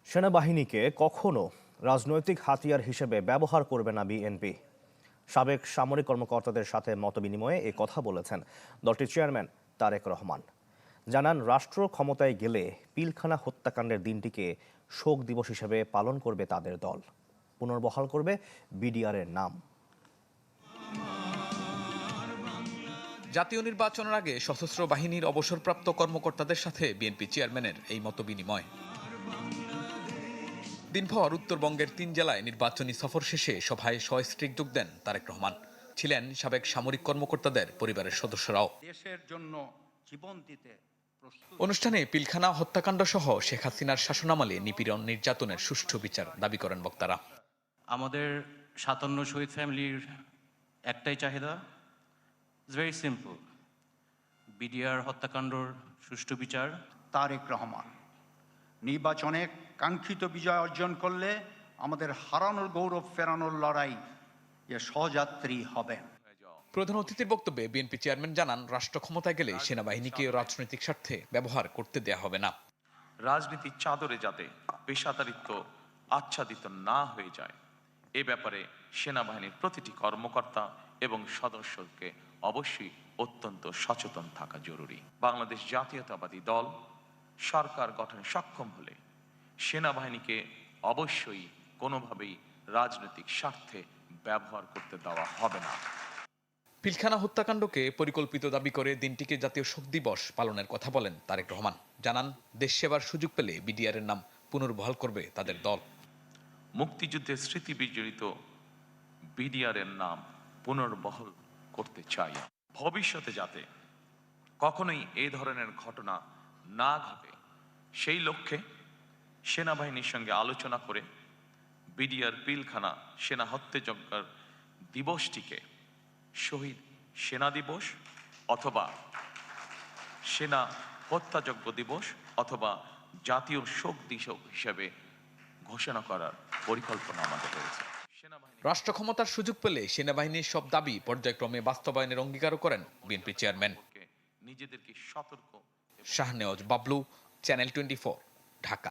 সেনাবাহিনীকে কখনো রাজনৈতিক হাতিয়ার হিসেবে ব্যবহার করবে না বিএনপি। সাবেক সামরিক কর্মকর্তাদের সাথে মতবিনিময়ে এ কথা বলেছেন দলটির চেয়ারম্যান তারেক রহমান। জানান, রাষ্ট্র ক্ষমতায় গেলে পিলখানা হত্যাকাণ্ডের দিনটিকে শোক দিবস হিসেবে পালন করবে তাদের দল। পুনর্বহাল করবে বিডিআরের নাম। জাতীয় নির্বাচনের আগে সশস্ত্র বাহিনীর অবসরপ্রাপ্ত কর্মকর্তাদের সাথে বিএনপি চেয়ারম্যানের এই মতবিনিময়। দিনভর উত্তরবঙ্গের ৩ জেলায় নির্বাচনী সফর শেষে সভায় সস্ত্রীক যোগ দেন তারেক রহমান। ছিলেন সাবেক সামরিক কর্মকর্তাদের পরিবারের সদস্যরাও। দেশের জন্য জীবন দিতে অনুষ্ঠানে পিলখানা হত্যাকাণ্ড সহ শেখ হাসিনার শাসনামলে নিপীড়ন নির্যাতনের সুষ্ঠু বিচার দাবি করেন বক্তারা। আমাদের ৫৭ শহীদ ফ্যামিলির একটাই চাহিদা, ইটস ভেরি সিম্পল, বিডিআর হত্যাকাণ্ডর সুষ্ঠু বিচার। তারেক রহমান নির্বাচনে কাঙ্ক্ষিত বিজয় অর্জন করলে আমাদের হারানোর গৌরব ফেরানোর লড়াই সহযাত্রী হবেন। প্রধান অতিথির বক্তব্যে বিএনপি চেয়ারম্যান জানান, রাষ্ট্র ক্ষমতায় গেলে সেনাবাহিনীকে রাজনৈতিক স্বার্থে ব্যবহার করতে দেয়া হবে না। রাজনীতির চাদরে যাতে পেশাদারিত্ব আচ্ছাদিত না হয়ে যায়, এ ব্যাপারে সেনাবাহিনীর প্রতিটি কর্মকর্তা এবং সদস্যকে অবশ্যই অত্যন্ত সচেতন থাকা জরুরি। বাংলাদেশ জাতীয়তাবাদী দল সরকার গঠনে সক্ষম হলে সেনাবাহিনীকে অবশ্যই কোনোভাবেই রাজনৈতিক স্বার্থে ব্যবহার করতে দেওয়া হবে না। পিলখানা হত্যাকাণ্ডকে পরিকল্পিত দাবি করে দিনটিকে জাতীয় শোক দিবস পালনের কথা বলেন তারেক রহমান। জানান, দেশ সেবার সুযোগ পেলে বিডিআরের নাম পুনর্বহাল করবে তাদের দল। মুক্তিযুদ্ধের স্মৃতি বিজড়িত বিডিআরের নাম পুনর্বহাল করতে চাই। ভবিষ্যতে যাতে কখনোই এই ধরনের ঘটনা না ঘটে, সেই লক্ষ্যে সেনাবাহিনীর সঙ্গে আলোচনা করে বিডিআর পিলখানা সেনা হত্যাযজ্ঞের দিবসটিকে শহীদ সেনা দিবস অথবা সেনা হত্যাযজ্ঞ দিবস অথবা জাতীয় শোক দিবস হিসেবে ঘোষণা করার পরিকল্পনা আমাদের রয়েছে। রাষ্ট্র ক্ষমতার সুযোগ পেলে সেনাবাহিনীর সব দাবি পর্যায়ক্রমে বাস্তবায়নের অঙ্গীকারও করেন বিএনপি চেয়ারম্যান। নিজেদেরকে সতর্ক। শাহনেওয়াজ বাবলু, চ্যানেল 24, ঢাকা।